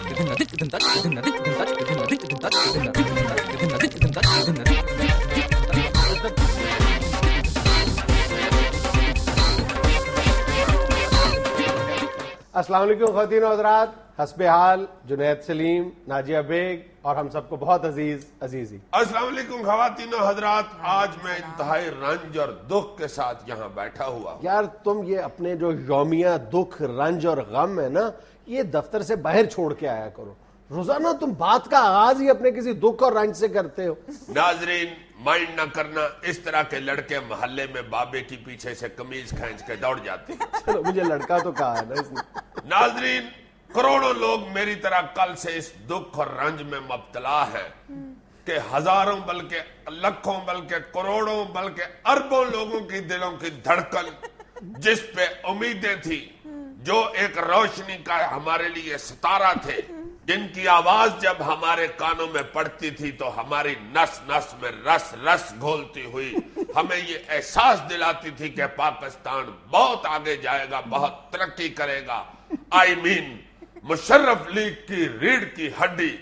السلام علیکم خواتین و حضرات، حسب حال جنید سلیم، ناجیہ بیگ اور ہم سب کو بہت عزیزی السلام علیکم خواتین و حضرات، آج میں انتہائی رنج اور دکھ کے ساتھ یہاں بیٹھا ہوا ہوں۔ یار تم یہ اپنے جو یومیہ دکھ، رنج اور غم ہے نا، یہ دفتر سے باہر چھوڑ کے آیا کرو۔ روزانہ تم بات کا آغاز ہی اپنے کسی دکھ اور رنج سے کرتے ہو۔ ناظرین مائنڈ نہ کرنا، اس طرح کے لڑکے محلے میں بابے کی پیچھے سے قمیض کھینچ کے دوڑ جاتے ہیں۔ چلو مجھے لڑکا تو کہا ہے نا اس نے۔ ناظرین کروڑوں لوگ میری طرح کل سے اس دکھ اور رنج میں مبتلا ہیں کہ ہزاروں بلکہ لاکھوں بلکہ کروڑوں بلکہ اربوں لوگوں کی دلوں کی دھڑکن جس پہ امیدیں تھی، جو ایک روشنی کا ہمارے لیے ستارہ تھے، جن کی آواز جب ہمارے کانوں میں پڑتی تھی تو ہماری نس نس میں رس رس گھولتی ہوئی ہمیں یہ احساس دلاتی تھی کہ پاکستان بہت آگے جائے گا، بہت ترقی کرے گا۔ مشرف لیگ کی ریڑھ کی ہڈی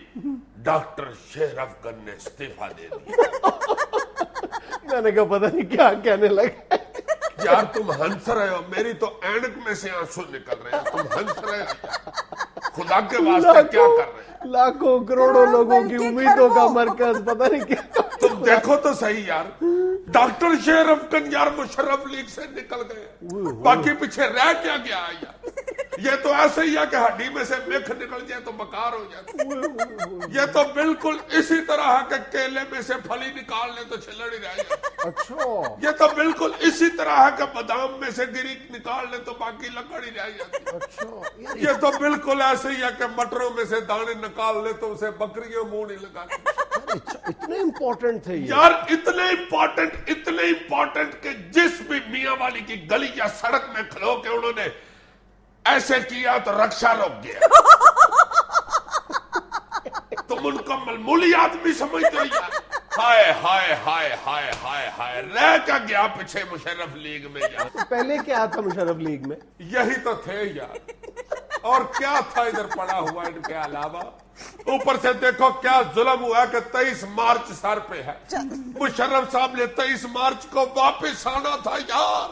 ڈاکٹر شیر افغان نے استعفیٰ دے دیا۔ میں نے کہا پتہ نہیں کیا کہنے لگا۔ یار تم ہنس رہے ہو، میری تو اینک میں سے آنسو نکل رہے ہیں، تم ہنس رہے ہو، خدا کے واسطے کیا کر رہے ہیں؟ لاکھوں کروڑوں لوگوں کی امیدوں کا مرکز، پتہ نہیں کیا۔ تم دیکھو تو صحیح یار، ڈاکٹر شیر افغان یار مشرف لیگ سے نکل گئے، باقی پیچھے رہ کیا گیا یار؟ یہ تو ایسے ہی ہے کہ ہڈی میں سے مکھ نکل جائے تو بکار ہو جاتا۔ یہ تو بالکل اسی طرح ہے کہ کیلے میں سے پھلی نکال لے تو چھلڑ ہی رہ جائے۔ اچھا یہ تو بالکل اسی طرح ہے کہ بادام میں سے گری نکال لے تو باقی لکڑ ہی رہ جاتی۔ اچھا یہ تو بالکل ایسے ہی ہے کہ مٹروں میں سے دانے نکال لے تو اسے بکریوں منہ نہیں لگاتی۔ اتنے امپورٹنٹ تھے یہ یار اتنے امپورٹنٹ کہ جس بھی میاں والی کی گلی یا سڑک میں کھلو کے انہوں نے ایسے کیا تو رکشا رک گیا۔ تم ان کو معمولی آدمی سمجھتے ہو یار؟ ہائے ہائے ہائے ہائے ہائے ہائے، رہ کیا گیا پیچھے مشرف لیگ میں یار؟ پہلے کیا تھا مشرف لیگ میں؟ یہی تو تھے یار، اور کیا تھا ادھر پڑا ہوا ان کے علاوہ؟ اوپر سے دیکھو کیا ظلم ہوا کہ 23 مارچ سر پہ ہے، مشرف صاحب نے 23 مارچ کو واپس آنا تھا یار،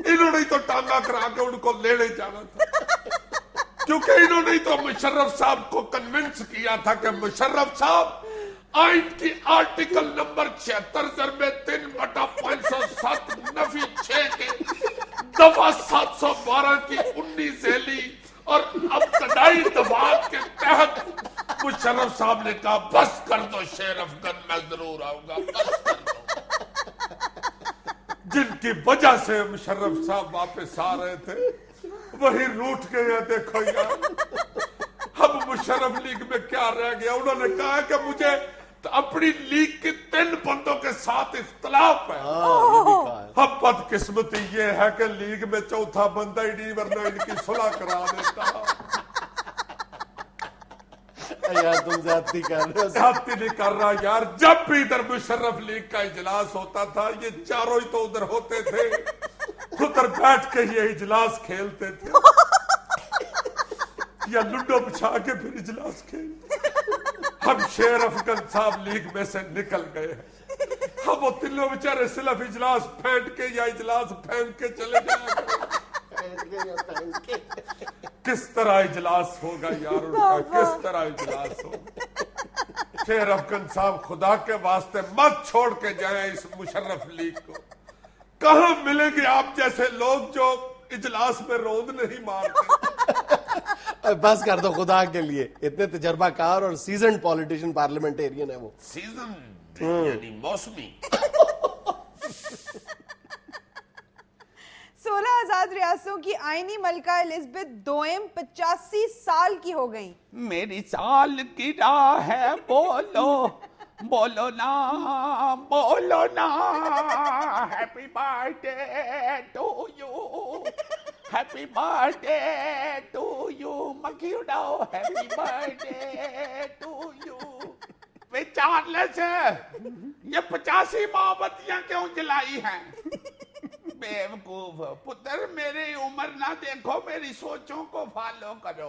انہوں نے تو ٹانگا کرا کے ان کو لینے جانا تھا، کیونکہ انہوں نے تو مشرف صاحب کو کنونس کیا تھا کہ مشرف صاحب آئین کی آرٹیکل نمبر 76/3/507 نفی 6 کے دفعہ 712 کی 19 ذیلی اور ابتدائی دفعات کے تحت مشرف صاحب نے کہا بس کر دو شیر افغان، میں ضرور آؤں گا، بس کر دو۔ جن کی وجہ سے مشرف صاحب واپس آ رہے تھے وہی روٹ گئے، دیکھو یار اب مشرف لیگ میں کیا رہ گیا؟ انہوں نے کہا کہ مجھے اپنی لیگ کے 3 بندوں کے ساتھ اختلاف ہے۔ اب بدقسمتی یہ ہے کہ لیگ میں چوتھا بندہ ہی نہیں، ورنہ ان کی صلح کرا دیتا۔ یار تم زیادتی کر رہے ہو۔ زیادتی نہیں کر رہا یار، جب بھی ادھر مشرف لیگ کا اجلاس ہوتا تھا یہ چاروں ہی تو ادھر ہوتے تھے، ادھر بیٹھ کے یہ اجلاس کھیلتے تھے یا لڈو بچھا کے پھر اجلاس کھیلتے۔ ہم شیر افغان صاحب لیگ میں سے نکل گئے ہیں، ہم وہ تینوں بیچارے صرف اجلاس پھینٹ کے یا اجلاس پھینک کے چلے جائیں گے۔ کس طرح اجلاس ہوگا یار ان کا، کس طرح اجلاس ہوگا؟ شیر افغان صاحب خدا کے واسطے مت چھوڑ کے جائیں اس مشرف لیگ کو، کہاں ملیں گے آپ جیسے لوگ جو اجلاس میں روند نہیں مارتے؟ بس کر دو خدا کے لیے، اتنے تجربہ کار اور سیزنڈ پولیٹیشین پارلیمنٹیرین ہے وہ۔ سیزن یعنی موسمی۔ 16 آزاد ریاستوں کی آئینی ملکہ الزبتھ دوئم 85 سال کی ہو گئیں۔ میری سال کی راہ ہے، بولو بولو نا بولو نا، happy birthday to you, happy birthday to you, مکھی اڑاؤ، happy birthday to you. Charles یہ 85 موم بتیاں کیوں جلائی ہیں؟ بیوقوف پتر، میری عمر نہ دیکھو، میری سوچوں کو فالو کرو۔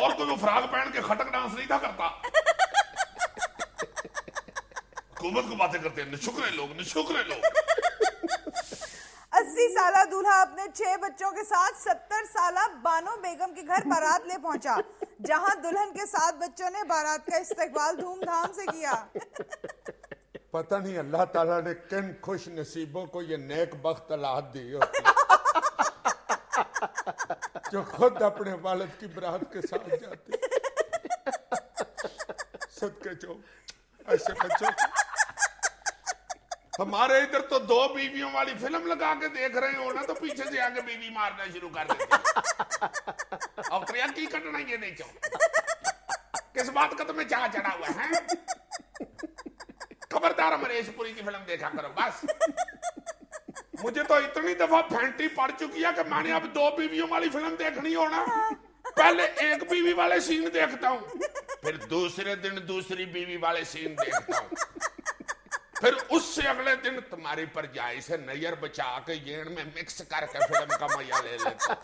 اور کوئی وہ فراغ پہن کے خٹک ڈانس نہیں تھا کرتا. حکومت کو باتیں کرتے ہیں نشکرے لوگ. 80 سالہ دولہا اپنے 6 بچوں کے ساتھ 70 سالہ بانو بیگم کے گھر بارات لے پہنچا, جہاں دلہن کے 7 بچوں نے بارات کا استقبال دھوم دھام سے کیا. پتہ نہیں اللہ تعالیٰ نے کن خوش نصیبوں کو یہ نیک بخت اولاد دی ہوتی جو خود اپنے والد کی برات کے ساتھ جاتے. صدقے جو ایسے بچوں. ہمارے ادھر تو 2 بیویوں والی فلم لگا کے دیکھ رہے ہو نا تو پیچھے سے آگے بیوی مارنا شروع کر دیتے. اور کریا کی کٹنا یہ نہیں چاہو کس بات کا تمہیں چاہ چڑھا ہوا ہے. خبردار امریش پوری کی فلم دیکھا کرو بس. مجھے تو اتنی دفعہ پھینٹی پڑ چکی ہے کہ میں نے اب 2 بیویوں والی فلم دیکھنی ہو نا, پہلے 1 بیوی والے سین دیکھتا ہوں, پھر دوسرے دن دوسری بیوی والے سین دیکھتا ہوں, پھر اس سے اگلے دن تمہاری پر جائی سے نیر بچا کے یین میں مکس کر کے فلم کا مزہ لے لیتا.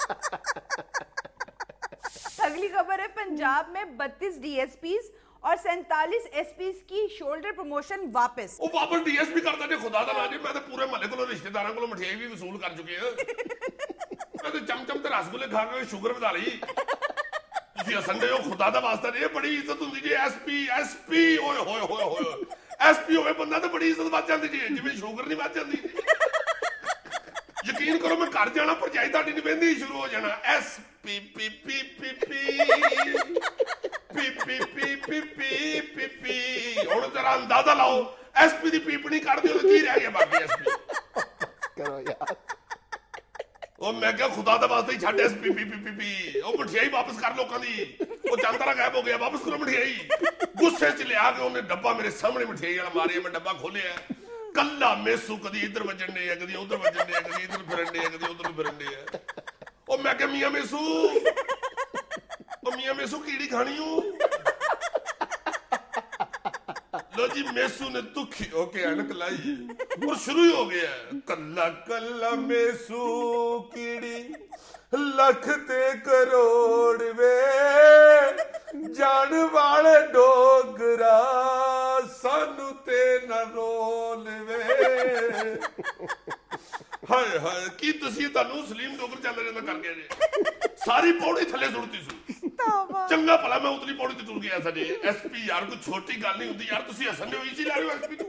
اگلی خبر ہے پنجاب میں 32 ڈی ایس پیز اور 47 ایس پیز کی شولڈر پروموشن واپس. وہ واپس ڈی ایس پی کرتا جی خدا دا جی. میں تو پورے محلے کو رشتے داراں کو مٹھائی بھی وصول کر چکے ہیں. میں تو چم تے رس گلے کھا کے شوگر بتا لی. تسی ہسن دے ہو خدا دا واسطہ نہیں, بڑی عزت ہوندی جی. ایس پی اوئے ہوئے ہوئے ہوئے ایس پی ہوئے بندہ تو بڑی عزت بچ جاندی جی, جی شوگر نہیں بچ جاندی. یقین کرو میں گھر جانا پرجائی تہاڈی نہیں بہندی شروع ہو جانا. ایس پی پی پی پی پی پی پی پی پی پی پی پی. ہن ذرا اندازہ لاؤ ایس پی دی پیپنی کر دیو تو کی رہ گیا باقی ایس پی کرو یار. او میں کیا خدا دا واسطے ہی چھڈ ایس پی پی پی پی پی. او مٹھائی واپس کر لوکاں دی. وہ جانتا غائب ہو گیا, واپس کرو مٹھائی. غصے چ لیا کے انہیں ڈبہ میرے سامنے مٹھائی والا ماریا, میں ڈبہ کھولیا کلا میسو کدی ادھر وجن ڈے کدی ادھر وجن ڈے کدی ادھر پھرن ڈے کدی ادھر پھرن ڈے. او میں کہ میاں میسو, او میاں میسو کیڑی کھانی ہوں. لو جی میسو نے دکھی ہو کے اینک لائی اور شروع ہی ہو گیا کلا کلا میسو کیڑی لکھ تے کروڑ وے جان والے ڈوگرا سانو تے نہ رول وے. ہائے ہائے کی تسی تانوں سلیم ڈوگر چل رہا کر کے جی. ساری پوڑی تھلے سڑتی سو. چنگا پلا میں اتلی پوڑی تے ٹر گیا سا جی. ایس پی یار کوئی چھوٹی گل نہیں ہوندی یار. تسی ہسن دے ہو ایزی لے رہے ہو ایس پی تو.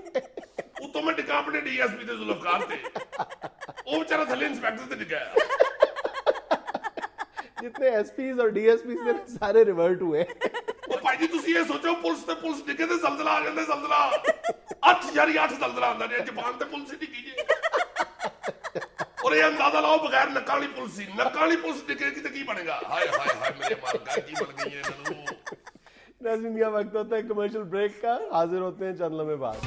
اتوں میں ڈکا اپنے ڈی ایس پی تے ذوالفقار تے, وہ بیچارہ تھلے انسپیکٹر تے ڈکایا. جتنے ایس پیز اور ڈی ایس پیز تھے سارے ریورٹ ہوئے. وہ بھائی جی تسی یہ سوچو پولیس تے پولیس ڈگے تے زلزلہ آ جاندا. زلزلہ 8 جاری 8 زلزلہ آندا جی. جاپان تے پولیس ہی ڈگی جی. اور یہ اندازہ لاؤ بغیر نکاں والی پولیس, نکاں والی پولیس ڈگے گی تے کی بنے گا. ہائے ہائے ہائے میرے مالکا کی بن گئی ہے انہوں. ناظرین یہ وقت ہوتا ہے کمرشل بریک کا, حاضر ہوتے ہیں چند لمحے بعد.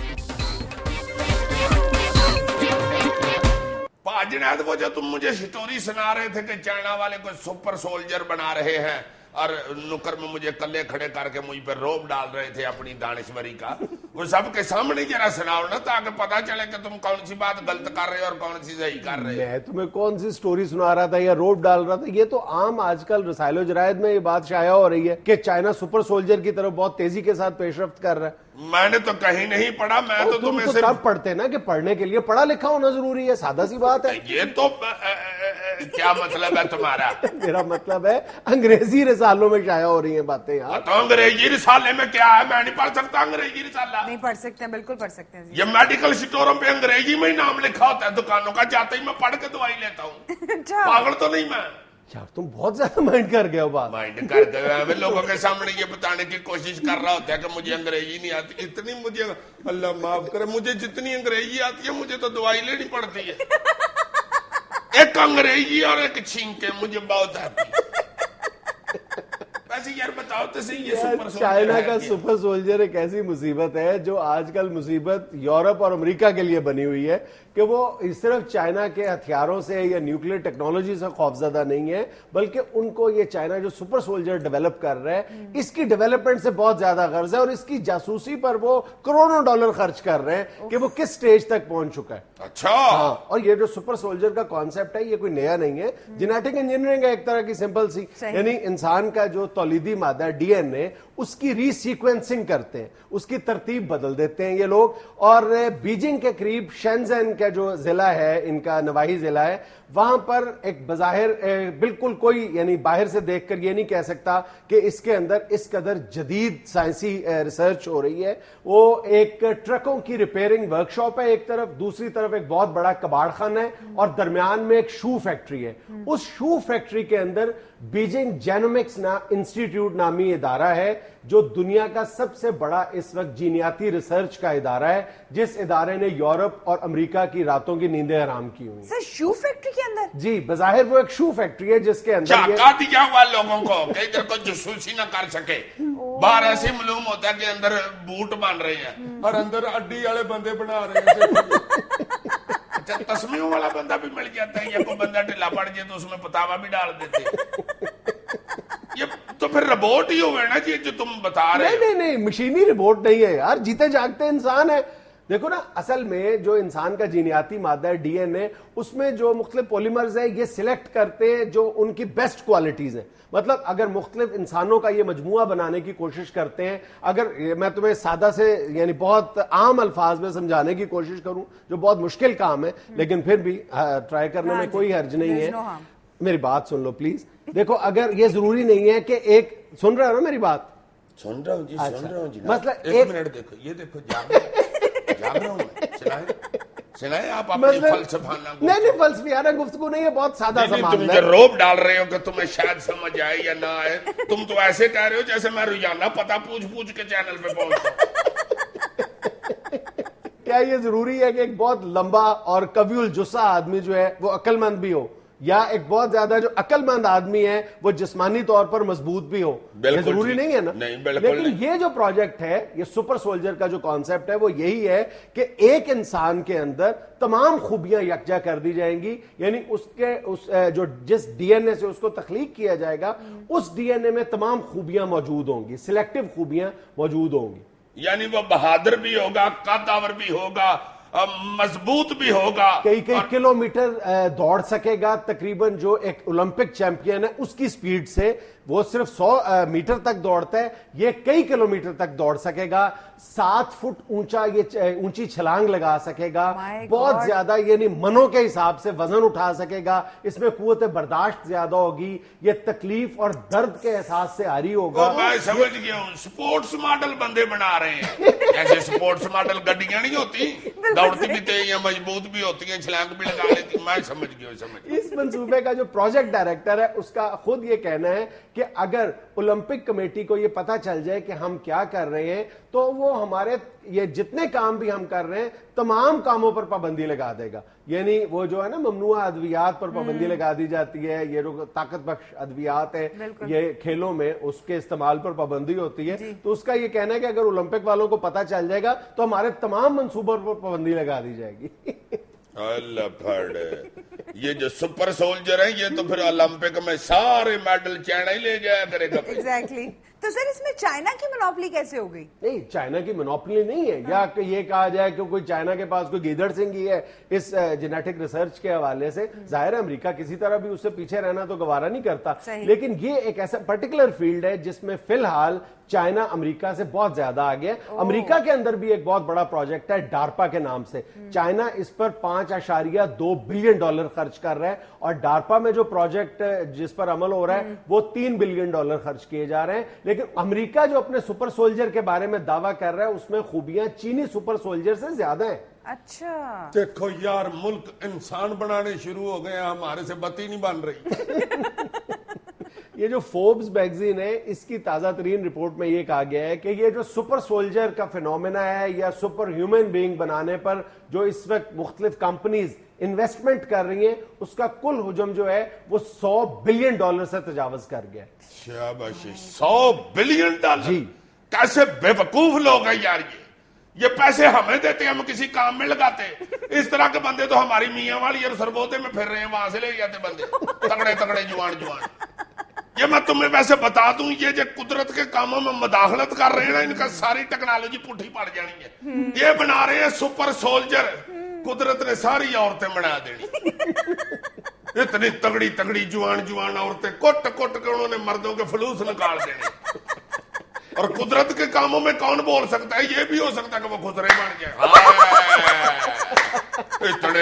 جنید وہ جو تم مجھے سٹوری سنا رہے تھے کہ چائنا والے کوئی سپر سولجر بنا رہے ہیں اور نکر میں مجھے کلے کھڑے کر کے مجھ پر روب ڈال رہے تھے اپنی دانشوری کا, وہ سب کے سامنے ذرا سناؤ نا تاکہ پتا چلے کہ تم کون سی بات غلط کر رہے اور کون سی صحیح کر رہے. میں تمہیں کون سی سٹوری سنا رہا تھا یا روب ڈال رہا تھا؟ یہ تو عام آج کل رسائل و جرائد میں یہ بات شائع ہو رہی ہے کہ چائنا سپر سولجر کی طرف بہت تیزی کے ساتھ پیش رفت کر رہا ہے. میں نے تو کہیں نہیں پڑھا. میں تو تمہیں صرف تب پڑھتے نا کہ پڑھنے کے لیے پڑھا لکھا ہونا ضروری ہے, سادہ سی بات ہے. یہ تو کیا مطلب ہے تمہارا؟ میرا مطلب ہے انگریزی رسالوں میں شائع ہو رہی ہیں باتیں یار. تو انگریزی رسالے میں کیا ہے؟ میں نہیں پڑھ سکتا انگریزی رسالہ. نہیں پڑھ سکتے ہیں, بالکل پڑھ سکتے ہیں. یہ میڈیکل سٹوروں پہ انگریزی میں ہی نام لکھا ہوتا ہے دکانوں کا, جاتے ہی میں پڑھ کے دوائی لیتا ہوں. پاگل تو نہیں میں یار, تم بہت زیادہ مائنڈ کر گئے ہو. بات مائنڈ کر گئے. میں لوگوں کے سامنے یہ بتانے کی کوشش کر رہا ہوتا ہے کہ مجھے انگریزی نہیں آتی. اتنی مجھے اللہ معاف کرے, مجھے جتنی انگریزی آتی ہے مجھے تو دوائی لینی پڑتی ہے. ایک انگریزی اور ایک چھینکے مجھے بہت آتی ہے. ویسے یار بتاؤ تو صحیح, یہ سپر سولجر چائنا کا سپر سولجر ایک ایسی مصیبت ہے جو آج کل مصیبت یورپ اور امریکہ کے لیے بنی ہوئی ہے کہ وہ صرف چائنا کے ہتھیاروں سے یا نیوکلیر ٹیکنالوجی سے خوفزدہ نہیں ہے، بلکہ ان کو یہ چائنا جو سپر سولجر ڈیولپ کر رہا ہے اس کی ڈیولپمنٹ سے بہت زیادہ غرض ہے، اور اس کی جاسوسی پر وہ کروڑوں ڈالر خرچ کر رہے ہیں کہ وہ کس سٹیج تک پہنچ چکا ہے. اچھا. ہاں، اور یہ جو سپر سولجر کا کانسیپٹ ہے یہ کوئی نیا نہیں ہے، جینیٹک انجینئرنگ ہے ایک طرح کی سمپل سی، یعنی انسان کا جو تولیدی مادہ ہے ڈی این اے اس کی ری سیکوینسنگ کرتے ہیں، اس کی ترتیب بدل دیتے ہیں یہ لوگ. اور بیجنگ کے قریب شینزن کا جو ضلع ہے، ان کا نواحی ضلع ہے، وہاں پر ایک بظاہر بالکل کوئی یعنی باہر سے دیکھ کر یہ نہیں کہہ سکتا کہ اس کے اندر اس قدر جدید سائنسی ریسرچ ہو رہی ہے. وہ ایک ٹرکوں کی ریپیئرنگ ورک شاپ ہے ایک طرف، دوسری طرف ایک بہت بڑا کباڑ خانہ ہے، اور درمیان میں ایک شو فیکٹری ہے. اس شو فیکٹری کے اندر بیجنگ جینومکس انسٹیٹیوٹ نامی ادارہ ہے جو دنیا کا سب سے بڑا اس وقت جینیاتی ریسرچ کا ادارہ ہے، جس ادارے نے یورپ اور امریکہ کی راتوں کی نیندیں حرام کی ہوئی. سر شو فیکٹری کے اندر؟ جی، بظاہر وہ ایک شو فیکٹری ہے جس کے اندر چاکا دیا ہوا لوگوں کو کہ ادھر کو جاسوسی نہ کر سکے. باہر ایسے معلوم ہوتا ہے کہ اندر بوٹ بن رہے ہیں اور اندر اڈی والے بندے بنا رہے ہیں. اچھا، تسمیوں والا بندہ بھی مل جاتا ہے، یا کوئی بندہ ڈھیلا پڑ جائے تو اس میں پتاوا بھی ڈال دیتے ہیں. یہ تو پھر روبوٹ ہی ہوئے نا جی جو تم بتا رہے ہو. نہیں، مشینی روبوٹ نہیں ہے یار، جیتے جاگتے انسان ہے. دیکھو نا، اصل میں جو انسان کا جینیاتی مادہ ہے ڈی این اے، اس میں جو مختلف پولیمرز ہیں یہ سلیکٹ کرتے ہیں جو ان کی بیسٹ کوالٹیز ہیں. مطلب اگر مختلف انسانوں کا یہ مجموعہ بنانے کی کوشش کرتے ہیں، اگر میں تمہیں سادہ سے یعنی بہت عام الفاظ میں سمجھانے کی کوشش کروں جو بہت مشکل کام ہے لیکن پھر بھی ٹرائی کرنے میں کوئی حرج نہیں ہے. میری بات سن لو پلیز. دیکھو، اگر یہ ضروری نہیں ہے کہ ایک سن رہا ہے نا میری بات؟ سن رہا ہوں جی، سن رہا ہوں جی. مثلا ایک منٹ دیکھو، یہ دیکھو جاگ رہا ہوں میں. سنائیں آپ اپنی فلسفانہ نہیں فلسفیانہ گفتگو نہیں ہے، بہت سادہ سا تم معاملہ ہے. جو روب ڈال رہے ہو کہ تمہیں شاید سمجھ آئے یا نہ آئے، تم تو ایسے کہہ رہے ہو جیسے میں روزانہ پتہ پوچھ کے چینل پہ پہنچتا. کیا یہ ضروری ہے کہ ایک بہت لمبا اور قوی الجثہ آدمی جو ہے وہ عقل مند بھی ہو، یا ایک بہت زیادہ جو عقل مند آدمی ہے وہ جسمانی طور پر مضبوط بھی ہو؟ یہ ضروری نہیں ہے نا. لیکن یہ جو پروجیکٹ ہے، یہ سپر سولجر کا جو کانسیپٹ ہے وہ یہی ہے کہ ایک انسان کے اندر تمام خوبیاں یکجا کر دی جائیں گی. یعنی جو جس ڈی این اے سے اس کو تخلیق کیا جائے گا، اس ڈی این اے میں تمام خوبیاں موجود ہوں گی، سلیکٹو خوبیاں موجود ہوں گی. یعنی وہ بہادر بھی ہوگا، قدآور بھی ہوگا، مضبوط بھی ہوگا، کئی کلومیٹر دوڑ سکے گا. تقریباً جو ایک اولمپک چیمپئن ہے اس کی سپیڈ سے، وہ صرف 100 میٹر تک دوڑتا ہے، یہ کئی کلومیٹر تک دوڑ سکے گا. 7 فٹ اونچا یہ اونچی چھلانگ لگا سکے گا. بہت زیادہ یعنی منوں کے حساب سے وزن اٹھا سکے گا. اس میں قوت برداشت زیادہ ہوگی. یہ تکلیف اور درد کے احساس سے عاری ہوگا. میں سمجھ گیا ہوں، سپورٹس ماڈل بندے بنا رہے ہیں. جیسے سپورٹس ماڈل گڈیاں نہیں ہوتی، دوڑتی بھی تیز ہیں، مضبوط بھی ہوتی ہیں، چھلانگ بھی لگا لیتی. میں سمجھ گیا. اس منصوبے کا جو پروجیکٹ ڈائریکٹر ہے اس کا خود یہ کہنا ہے کہ اگر اولمپک کمیٹی کو یہ پتا چل جائے کہ ہم کیا کر رہے ہیں تو وہ ہمارے یہ جتنے کام بھی ہم کر رہے ہیں تمام کاموں پر پابندی لگا دے گا. یعنی وہ جو ہے نا ممنوع ادویات پر پابندی لگا دی جاتی ہے، یہ جو طاقت بخش ادویات ہیں یہ کھیلوں میں اس کے استعمال پر پابندی ہوتی ہے. تو اس کا یہ کہنا ہے کہ اگر اولمپک والوں کو پتا چل جائے گا تو ہمارے تمام منصوبوں پر پابندی لگا دی جائے گی. اللہ پھڑ، یہ جو سپر سولجر ہیں یہ تو پھر اولمپک میں سارے میڈل چائنا ہی لے جایا کرے گا. ایگزیکٹلی. تو سر اس میں چائنا کی منوپلی کیسے ہو گئی؟ نہیں، چائنا کی منوپلی نہیں ہے، یا کہ یہ کہا جائے کہ کوئی چائنا کے پاس کوئی گیدڑ سنگھ ہی ہے اس جینیٹک ریسرچ کے حوالے سے. ظاہر ہے امریکہ کسی طرح بھی اس سے پیچھے رہنا تو گوارا نہیں کرتا، لیکن یہ ایک ایسا پرٹیکولر فیلڈ ہے جس میں فی الحال چائنا امریکہ سے بہت زیادہ آگے. امریکہ کے اندر بھی ایک بہت بڑا پروجیکٹ ہے ڈارپا کے نام سے. چائنا اس پر $5.2 بلین خرچ کر رہا ہے، اور ڈارپا میں جو پروجیکٹ جس پر عمل ہو رہا ہے وہ $3 بلین خرچ کیے جا رہے ہیں. لیکن امریکہ جو اپنے سپر سولجر کے بارے میں دعویٰ کر رہا ہے اس میں خوبیاں چینی سپر سولجر سے زیادہ ہیں. اچھا دیکھو یار، ملک انسان بنانے شروع ہو گئے ہیں، ہمارے سے بتی نہیں بن رہی. یہ جو فوربس میگزین ہے اس کی تازہ ترین رپورٹ میں یہ کہا گیا ہے کہ یہ جو سپر سولجر کا فینومینا ہے یا سپر ہیومن بینگ بنانے پر جو اس وقت مختلف کمپنیز انویسٹمنٹ کر رہی ہیں اس کا کل حجم جو ہے وہ $100 بلین سے تجاوز کر گیا. شاباشی، $100 بلین. جی، کیسے بے وقوف لوگ ہیں یار. یہ پیسے ہمیں دیتے ہم کسی کام میں لگاتے. اس طرح کے بندے تو ہماری میاں والی اور سربوتے میں پھر رہے ہیں, وہاں سے لے جاتے بندے تگڑے تگڑے جوان. یہ میں تمہیں ویسے بتا دوں, یہ جو قدرت کے کاموں میں مداخلت کر رہے ہیں نا, ان کا ساری ٹیکنالوجی پٹھی پڑ جانی ہے. یہ بنا رہے ہیں سپر سولجر, قدرت نے ساری عورتیں بنا دینی. اتنی تگڑی تگڑی جوان عورتیں کوٹ کے انہوں نے مردوں کے فلوس نکال دینے. اور قدرت کے کاموں میں کون بول سکتا ہے؟ یہ بھی ہو سکتا ہے کہ وہ خسرے بن جائے.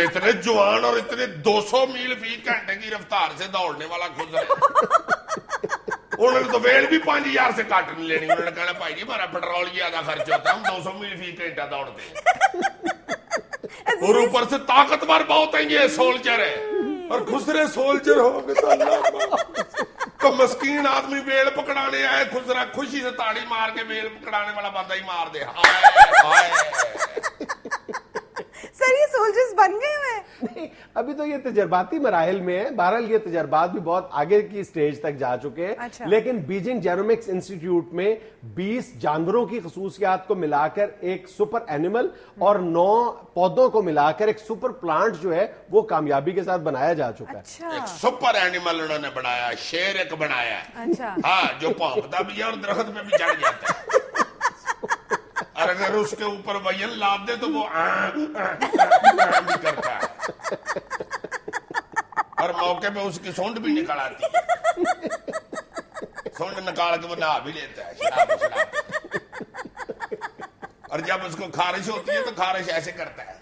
اتنے جوان اور اتنے 200 میل فی گھنٹے کی رفتار سے دوڑنے والا خسرے. انہوں نے تو ویل بھی 5000 سے کٹ نہیں لینی. انہوں نے کہنا بھائی جی ہمارا پیٹرول زیادہ خرچ ہوتا ہے, ہم 200 میل فی گھنٹہ دوڑتے ہیں. اور اوپر سے طاقتور بہت ہیں, یہ سولجر ہے. اور خسرے سولجر ہو گے تو اللہ تو مسکین آدمی ویل پکڑانے آئے, خسرا خوشی سے تاڑی مار کے ویل پکڑانے والا بندہ ہی مار دے. سر یہ سولجرز بن گئے ہوئے؟ ابھی تو یہ تجرباتی مراحل میں ہے. بہرحال یہ تجربات بھی بہت آگے کی سٹیج تک جا چکے ہیں. لیکن بیجنگ جینومکس انسٹیٹیوٹ میں 20 جانوروں کی خصوصیات کو ملا کر ایک سپر اینیمل اور 9 پودوں کو ملا کر ایک سپر پلانٹ جو ہے وہ کامیابی کے ساتھ بنایا جا چکا ہے. ایک سپر اینیمل انہوں نے بنایا, شیر ایک بنایا. ہاں, جو پونکتا بھی ہے اور درخت پہ بھی چڑھ جاتا ہے. اور اگر اس کے اوپر وین لاد دے تو وہ بھی کرتا ہے, اور موقع پہ اس کی سونڈ بھی نکال آتی ہے. سونڈ نکال کے وہ نہا بھی لیتا ہے شراب. اور جب اس کو خارش ہوتی ہے تو خارش ایسے کرتا ہے.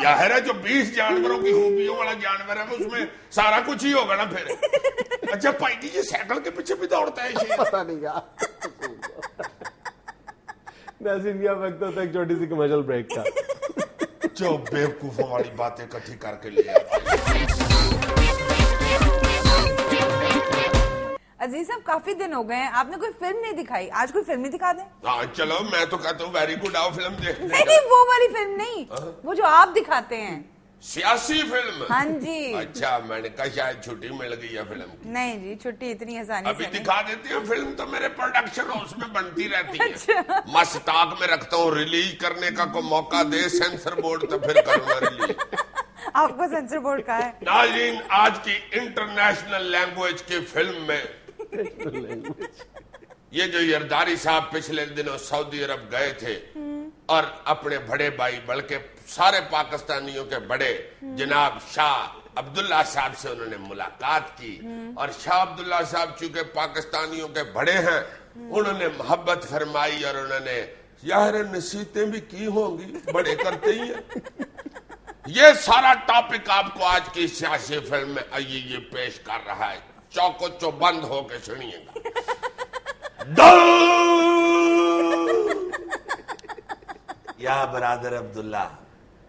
ظاہر ہے جو 20 جانوروں کی خوبیوں والا جانور ہے اس میں سارا کچھ ہی ہوگا نا پھر. اچھا بھائی جی یہ سائیکل کے پیچھے بھی دوڑتا ہے, پتا نہیں یار. ناظرین یہ وقت ہوتا ہے ایک چھوٹی سی کمرشل بریک کا. جو بیوقوفوں والی باتیں اکٹھی کر کے لیا. عزیز صاحب کافی دن ہو گئے ہیں, آپ نے کوئی فلم نہیں دکھائی, آج کوئی فلم ہی دکھا دیں. ہاں چلو, میں تو کہتا ہوں ویری گڈ, آؤ فلم دیکھ. نہیں وہ والی فلم نہیں, وہ جو آپ دکھاتے ہیں. سیاسی فلم؟ ہاں جی. اچھا, میں نے کہا شاید چھٹی مل گئی ہے فلم کی. نہیں جی, چھٹی اتنی آسانی سے ابھی دکھا دیتے ہیں. فلم تو میرے پروڈکشن ہاؤس میں بنتی رہتی ہے. میں سٹاک میں رکھتا ہوں, ریلیز کرنے کا کوئی موقع دے سینسر بورڈ تو پھر کروں گا ریلیز. آپ کو سینسر بورڈ کا ہے. ناظرین, آج کی انٹرنیشنل لینگویج کی فلم میں یہ جو یرداری صاحب پچھلے دنوں سعودی عرب گئے تھے اور اپنے بڑے بھائی بلکہ سارے پاکستانیوں کے بڑے جناب شاہ عبداللہ صاحب سے انہوں نے ملاقات کی. اور شاہ عبداللہ صاحب چونکہ پاکستانیوں کے بڑے ہیں, انہوں نے محبت فرمائی اور انہوں نے یار نصیحتیں بھی کی ہوں گی, بڑے کرتے ہی ہیں. یہ سارا ٹاپک آپ کو آج کی سیاسی فلم میں آئیے یہ پیش کر رہا ہے. چوکو چو بند ہو کے سنیے گا. یا برادر عبداللہ,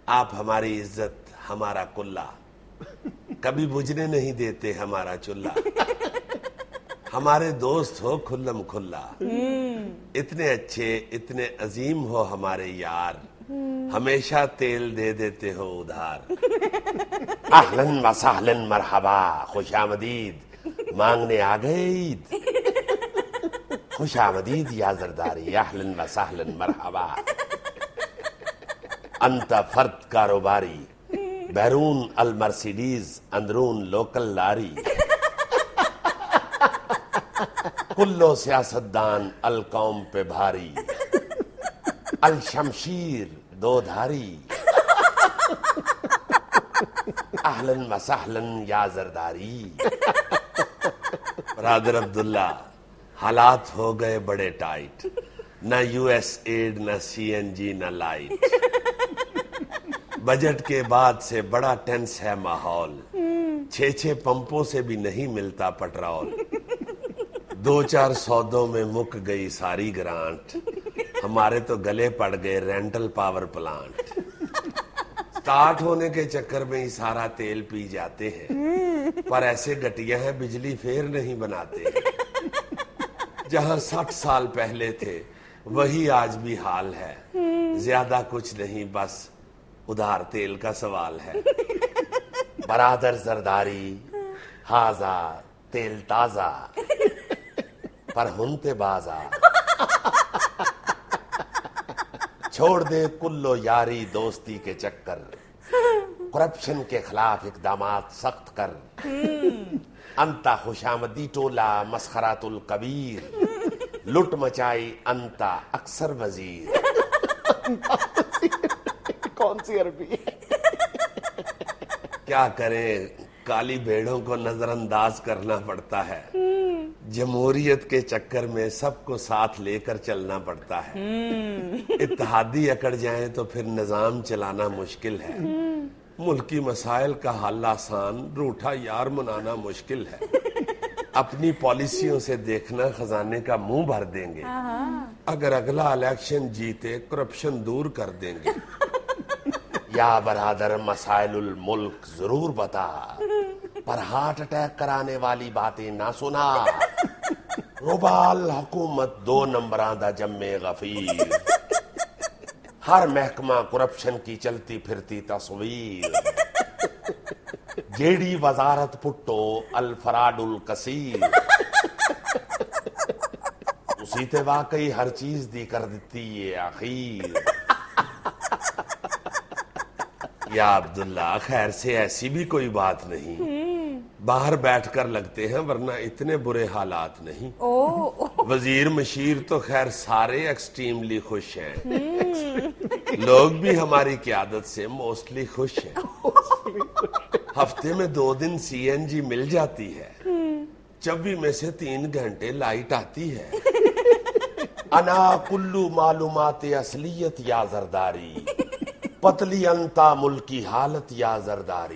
آپ ہماری عزت ہمارا کلہ, کبھی بجھنے نہیں دیتے ہمارا چولہا. ہمارے دوست ہو کھلم کھلا, اتنے اچھے اتنے عظیم ہو ہمارے یار, ہمیشہ تیل دے دیتے ہو ادھار. اہلن و سہلن مرحبا, خوش آمدید, مانگنے آ گئے عید. خوش آمدید یا زرداری, اہلن و سہلن مرحبا. انت فرد کاروباری, بیرون المرسیڈیز اندرون لوکل لاری. کلو سیاستدان القوم پہ بھاری, الشمشیر دو دھاری. اہلن و سہلن یا زرداری. برادر عبداللہ, حالات ہو گئے بڑے ٹائٹ, نہ یو ایس ایڈ نہ سی این جی نہ لائٹ. بجٹ کے بعد سے بڑا ٹینس ہے ماحول, 6 پمپوں سے بھی نہیں ملتا پٹرول. 2-4 سودوں میں مک گئی ساری گرانٹ, ہمارے تو گلے پڑ گئے رینٹل پاور پلانٹ. سٹارٹ ہونے کے چکر میں ہی سارا تیل پی جاتے ہیں, پر ایسے گٹیا ہیں بجلی پھر نہیں بناتے. جہاں 60 سال پہلے تھے وہی آج بھی حال ہے, زیادہ کچھ نہیں بس ادھار تیل کا سوال ہے. برادر زرداری ہاضا تیل تازہ, پر ہنتے بازا. چھوڑ دے کلو یاری دوستی کے چکر, کرپشن کے خلاف اقدامات سخت کر, انتا خوشامدی ٹولا مسخرات الکبیر, لٹ مچائی انتا اکثر وزیر. کون سی عربی؟ کیا کریں, کالی بھیڑوں کو نظر انداز کرنا پڑتا ہے, جمہوریت کے چکر میں سب کو ساتھ لے کر چلنا پڑتا ہے, اتحادی اکڑ جائیں تو پھر نظام چلانا مشکل ہے, ملکی مسائل کا حل آسان, روٹھا یار منانا مشکل ہے, اپنی پالیسیوں سے دیکھنا خزانے کا منہ بھر دیں گے, اگر اگلا الیکشن جیتے کرپشن دور کر دیں گے. یا برادر مسائل الملک ضرور بتا, پر ہارٹ اٹیک کرانے والی باتیں نہ سنا, ربال حکومت 2 نمبراں دا جمے غفیر, ہر محکمہ کرپشن کی چلتی پھرتی تصویر, جیڑی وزارت پٹو الفراد الکثیر, اسی تے واقعی ہر چیز دی کر دیتی یہ اخیر. یا عبداللہ خیر سے ایسی بھی کوئی بات نہیں, باہر بیٹھ کر لگتے ہیں ورنہ اتنے برے حالات نہیں. وزیر مشیر تو خیر سارے ایکسٹریملی خوش ہیں, لوگ بھی ہماری قیادت سے موسٹلی خوش ہیں. ہفتے میں 2 دن CNG مل جاتی ہے, 24 میں سے 3 گھنٹے لائٹ آتی ہے. انا کلو معلومات اصلیت یا زرداری, پتلی انتا ملکی حالت یا زرداری,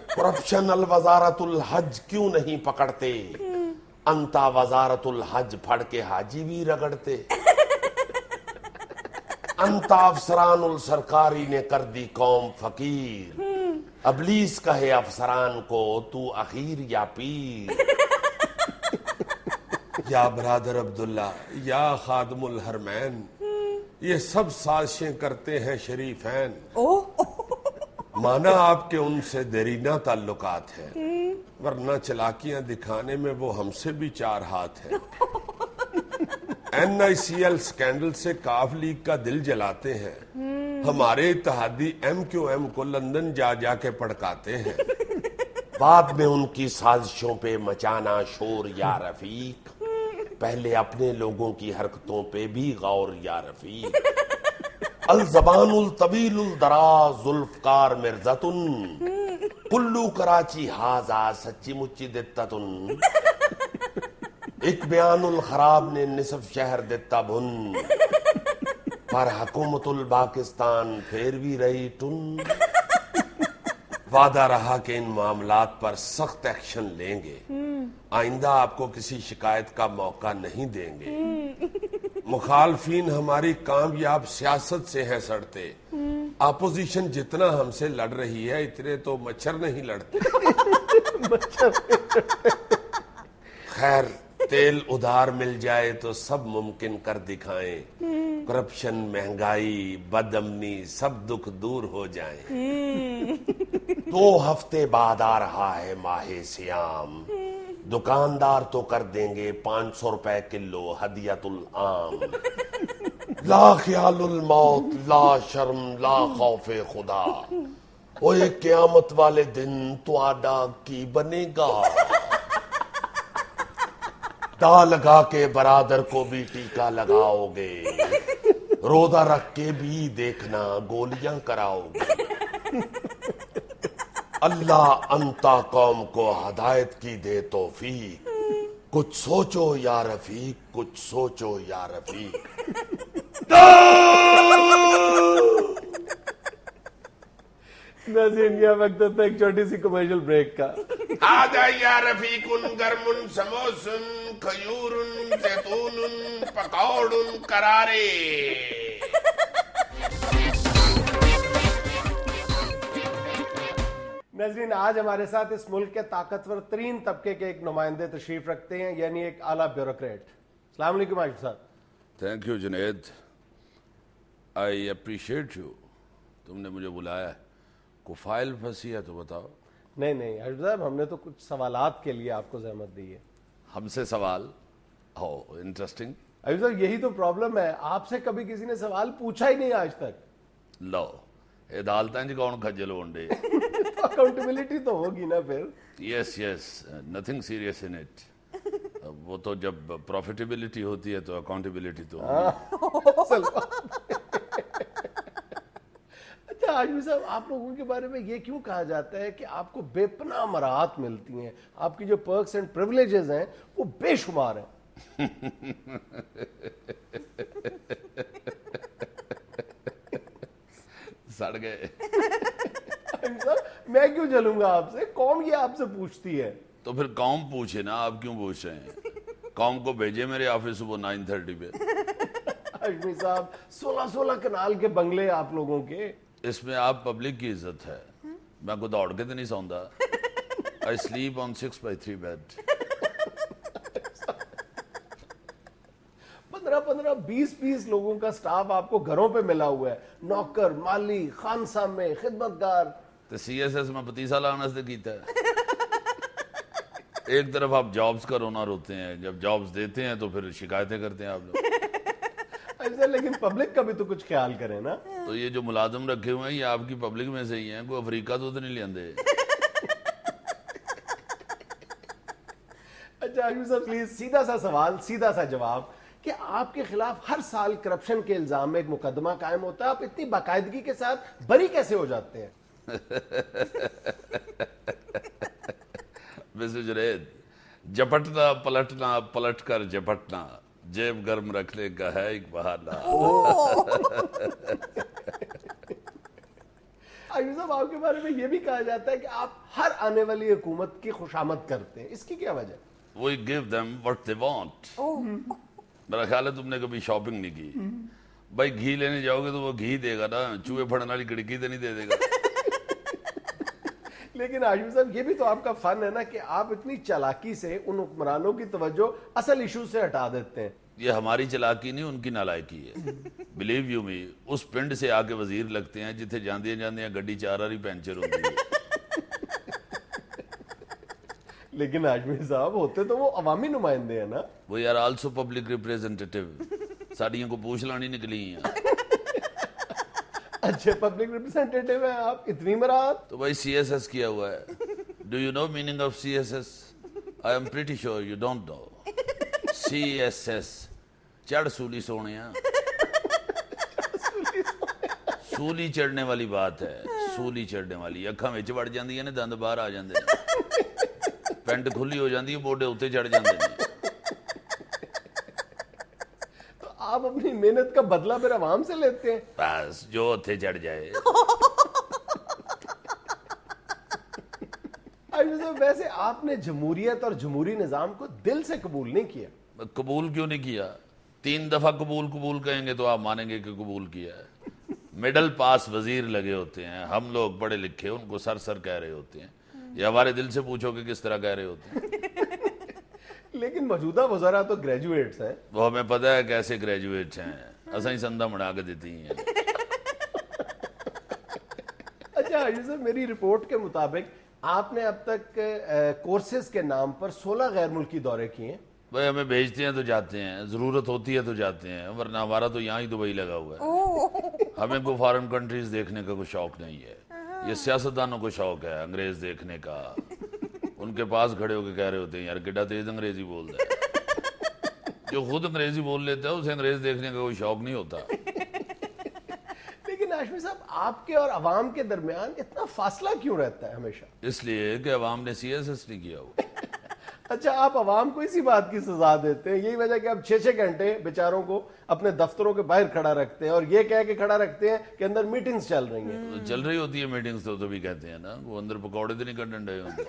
کرپشن الوزارت الحج کیوں نہیں پکڑتے, انتا وزارت الحج پھڑ کے حاجی بھی رگڑتے. انتا افسران السرکاری نے کر دی قوم فقیر, ابلیس کہے افسران کو تو اخیر یا پیر. یا برادر عبداللہ, یا خادم الحرمین, یہ سب سازشیں کرتے ہیں شریفین. مانا آپ کے ان سے دیرینہ تعلقات ہیں, ورنہ چلاکیاں دکھانے میں وہ ہم سے بھی 4 ہاتھ ہیں. NICL سکینڈل سے کاف لیگ کا دل جلاتے ہیں, ہمارے اتحادی MQM کو لندن جا جا کے پڑکاتے ہیں. بعد میں ان کی سازشوں پہ مچانا شور یا رفیق, پہلے اپنے لوگوں کی حرکتوں پہ بھی غور یا رفیق. الزبان الطویل الدراز ذوالفقار مرزتن, کلو کراچی ہاضا سچی مچی دتتن. ایک بیان الخراب نے نصف شہر دیتا بھن, پر حکومت الپاکستان پھر بھی رہی ٹن. وعدہ رہا کہ ان معاملات پر سخت ایکشن لیں گے, آئندہ آپ کو کسی شکایت کا موقع نہیں دیں گے. مخالفین ہماری کامیاب سیاست سے ہیں سڑتے, اپوزیشن جتنا ہم سے لڑ رہی ہے اتنے تو مچھر نہیں لڑتے. خیر تیل ادھار مل جائے تو سب ممکن کر دکھائیں, کرپشن مہنگائی بد امنی سب دکھ دور ہو جائیں. 2 ہفتے بعد آ رہا ہے ماہ سیام, دکاندار تو کر دیں گے 500 روپے کلو ہدیت العام. لا خیال الموت لا شرم لا خوف خدا, اوے قیامت والے دن تو آڈا کی بنے گا. دا لگا کے برادر کو بھی ٹیکا لگاؤ گے, روزہ رکھ کے بھی دیکھنا گولیاں کراؤ گے. اللہ انتا قوم کو ہدایت کی دے توفیق, کچھ سوچو یا رفیق, کچھ سوچو یا رفیق. ناظرین یہ وقت ہوتا ہے ایک چھوٹی سی کمرشل بریک کا. آدھا یا رفیق گرم سموسن کھجور زیتون پکوڑ کرارے. ناظرین آج ہمارے ساتھ اس ملک کے طاقتور ترین طبقے کے ایک نمائندے تشریف رکھتے ہیں, یعنی ایک اعلیٰ بیوروکریٹ. السلام علیکم عاشق صاحب. Thank you Junaid, I appreciate you, تم نے مجھے بلایا ہے. کوئی فائل پھنسی ہے تو بتاؤ. نہیں عاشق صاحب, ہم نے تو کچھ سوالات کے لیے آپ کو زحمت دی ہے. ہم سے سوال؟ ہو انٹرسٹنگ. ابھی صاحب یہی تو پرابلم ہے, آپ سے کبھی کسی نے سوال پوچھا ہی نہیں آج تک. لو عدالتیں جی کون کھجل ہونڈے. اکاؤنٹیبلٹی تو ہوگی نا پھر. یس نتھنگ سیریس ان اٹ. وہ تو جب پروفیٹیبلٹی ہوتی ہے تو اکاؤنٹیبلٹی تو اچھا عاشمی صاحب, آپ لوگوں کے بارے میں یہ کیوں کہا جاتا ہے کہ آپ کو بے پناہ مراحت ملتی ہیں, آپ کی جو پرکس اینڈ پریولیجز ہیں وہ بے شمار ہیں؟ سڑ گئے. میں کیوں چلوں گا آپ سے, قوم یہ آپ سے پوچھتی ہے. تو پھر قوم پوچھے نا, آپ کیوں پوچھ رہے ہیں؟ قوم کو بھیجے میرے آفس صبح 9:30 پہ. عاشمی صاحب 16 کنال کے بنگلے آپ لوگوں کے. اس میں آپ پبلک کی عزت ہے. میں کو دوڑ کے تو نہیں سوندا. I sleep on 6x3 bed. 15-20 لوگوں کا سٹاف آپ کو گھروں پہ ملا ہوا ہے, نوکر, مالی, خانسا میں خدمتگار. تو سی ایس ایس میں 25 سال آنے سے کیتا ہے. ایک طرف آپ جابز کا رونا روتے ہیں, جب جابز دیتے ہیں تو پھر شکایتیں کرتے ہیں آپ لوگ. ایسا لیکن پبلک کا بھی تو کچھ خیال کریں نا. تو یہ جو ملازم رکھے ہوئے ہیں یہ آپ کی پبلک میں سے ہی ہیں, کوئی افریقہ تو نہیں لیندے. اچھا عاشمی صاحب پلیز سیدھا سا سوال, سیدھا سا جواب, کہ آپ کے خلاف ہر سال کرپشن کے الزام میں ایک مقدمہ قائم ہوتا ہے, آپ اتنی باقاعدگی کے ساتھ بری کیسے ہو جاتے ہیں؟ مسٹر جنید, جپٹنا پلٹنا پلٹ کر جپٹنا, جیب گرم رکھنے کا ہے ایک بہانہ. عاشمی صاحب آپ کے بارے میں یہ بھی کہا جاتا ہے کہ آپ ہر آنے والی حکومت کی خوشامد کرتے ہیں, اس کی کیا وجہ؟ We give them what they want. میرا خیال ہے تم نے کبھی شاپنگ نہیں کی. بھائی گھی لینے جاؤ گے تو وہ گھی دے گا نا, چوہے پھڑنے والی کھڑکی تو نہیں دے دے گا. لیکن عاشمی صاحب یہ بھی تو آپ کا فن ہے نا کہ آپ اتنی چالاکی سے ان حکمرانوں کی توجہ اصل ایشو سے ہٹا دیتے ہیں. یہ ہماری چلاکی نہیں, ان کی نالائکی ہے. بلیو یو می, اس پنڈ سے آ کے وزیر لگتے ہیں جتھے جاندیاں جاندیاں گڈی 4 واری پینچر ہوتی ہے. لیکن عاشمی صاحب ہوتے تو وہ عوامی نمائندے ہیں نا. We are also public representative. ساڑیوں کو پوچھ لانی نکلی ہیں. اچھا پبلک ریپریزنٹیٹیو ہیں آپ, اتنی مراحت. تو بھائی سی ایس ایس کیا ہوا ہے. Do you know meaning of C S S? I am pretty sure you don't know. C S S چڑھ سولی سونے, سولی چڑھنے والی بات ہے. سولی چڑھنے والی, اکھاں وچ وڑ جاندی نے, دند باہر آ جاندے نے, پینٹ کھلی ہو جاندی ہے, موڈے اتنے چڑھ جاندے نے. تو آپ اپنی محنت کا بدلہ پھر عوام سے لیتے ہیں. بس جو اتنے چڑھ جائے. ویسے آپ نے جمہوریت اور جمہوری نظام کو دل سے قبول نہیں کیا. قبول کیوں نہیں کیا؟ 3 دفعہ قبول کہیں گے تو آپ مانیں گے کہ قبول کیا ہے. مڈل پاس وزیر لگے ہوتے ہیں, ہم لوگ پڑھے لکھے ان کو سر کہہ رہے ہوتے ہیں. یہ ہمارے دل سے پوچھو کہ کس طرح کہہ رہے ہوتے ہیں. لیکن موجودہ وزراء تو گریجویٹس ہیں. وہ ہمیں پتہ ہے کیسے گریجویٹس ہیں, اساں ہی سندہ بنا کے دیتی ہیں. اچھا عاشمی صاحب میری رپورٹ کے مطابق آپ نے اب تک کورسز کے نام پر 16 غیر ملکی دورے کیے ہیں. بھائی ہمیں بھیجتے ہیں تو جاتے ہیں, ضرورت ہوتی ہے تو جاتے ہیں, ورنہ ہمارا تو یہاں ہی دبئی لگا ہوا ہے. ہمیں کوئی فارن کنٹریز دیکھنے کا کوئی شوق نہیں ہے. یہ سیاستدانوں کو شوق ہے انگریز دیکھنے کا. ان کے پاس کھڑے ہو کے کہہ رہے ہوتے ہیں یار کڈا تیز انگریزی بول رہا ہے. جو خود انگریزی بول لیتا ہے اسے انگریز دیکھنے کا کوئی شوق نہیں ہوتا. لیکن عاشمی صاحب آپ کے اور عوام کے درمیان اتنا فاصلہ کیوں رہتا ہے ہمیشہ؟ اس لیے کہ عوام نے سی ایس ایس نہیں کیا ہوا. اچھا آپ عوام کو اسی بات کی سزا دیتے ہیں, یہی وجہ کہ آپ 6 گھنٹے بیچاروں کو اپنے دفتروں کے باہر کھڑا رکھتے ہیں اور یہ کہہ کے کھڑا رکھتے ہیں کہ اندر میٹنگز چل رہی ہیں. چل رہی ہوتی ہے میٹنگز تو بھی کہتے ہیں نا وہ اندر پکوڑے تو نہیں ڈنڈے ہوتے.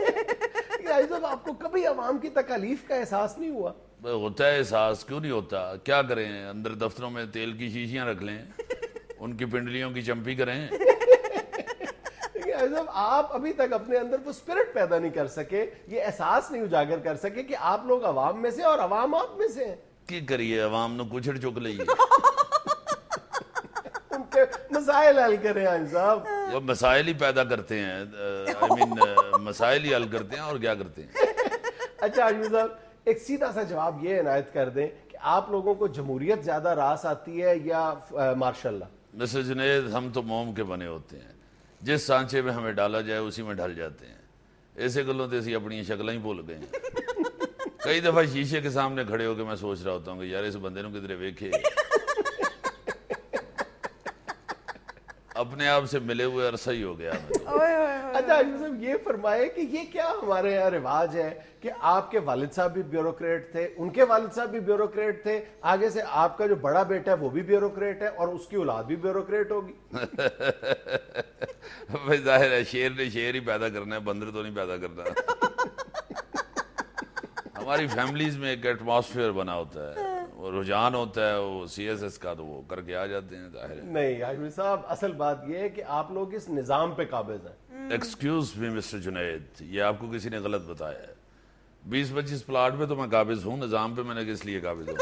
آپ کو کبھی عوام کی تکالیف کا احساس نہیں ہوا؟ ہوتا ہے احساس, کیوں نہیں ہوتا. کیا کریں, اندر دفتروں میں تیل کی شیشیاں رکھ لیں, ان کی پنڈلیوں کی چمپی کریں. آپ ابھی تک اپنے اندر وہ اسپرٹ پیدا نہیں کر سکے, یہ احساس نہیں اجاگر کر سکے کہ آپ لوگ عوام میں سے اور عوام آپ میں سے ہیں. کی کریے, عوام نو کچھڑ چک لئیے. ان کے مسائل حل کریں عاشمی صاحب. وہ مسائل ہی پیدا کرتے ہیں, مسائل ہی حل کرتے ہیں اور کیا کرتے ہیں. اچھا عاشمی صاحب ایک سیدھا سا جواب یہ عنایت کر دیں کہ کہ آپ لوگوں کو جمہوریت زیادہ راس آتی ہے یا مارشاء اللہ؟ مسٹر جنید، ہم تو موم کے بنے ہوتے ہیں، جس سانچے میں ہمیں ڈالا جائے اسی میں ڈھل جاتے ہیں۔ ایسے گلوں تے اسی اپنی شکلیں ہی بھول گئے ہیں۔ کئی دفعہ شیشے کے سامنے کھڑے ہو کے میں سوچ رہا ہوتا ہوں کہ یار اس بندے نو کدھر ویکھے، اپنے آپ سے ملے ہوئے عرصہ ہی ہو گیا ہمیں تو۔ اچھا حاجی صاحب یہ فرمائے کہ یہ کیا ہمارے یہاں رواج ہے کہ آپ کے والد صاحب بھی بیوروکریٹ تھے، ان کے والد صاحب بھی بیوروکریٹ تھے، آگے سے آپ کا جو بڑا بیٹا ہے وہ بھی بیوروکریٹ ہے اور اس کی اولاد بھی بیوروکریٹ ہوگی؟ بھائی ظاہر ہے شیر نے شیر ہی پیدا کرنا ہے، بندر تو نہیں پیدا کرنا۔ ہماری فیملیز میں ایک ایٹماسفیئر بنا ہوتا ہے، وہ رجحان ہوتا ہے وہ سی ایس ایس کا، تو وہ کر کے آ جاتے ہیں ظاہر ہے۔ نہیں حاجی صاحب، اصل بات یہ ہے کہ آپ لوگ اس نظام پہ قابض ہیں۔ ایکسکیوز می مسٹر جنید، یہ آپ کو کسی نے غلط بتایا ہے۔ 20-25 پلاٹ پہ تو میں قابض ہوں، نظام پہ میں نے کس لیے قابض ہوں؟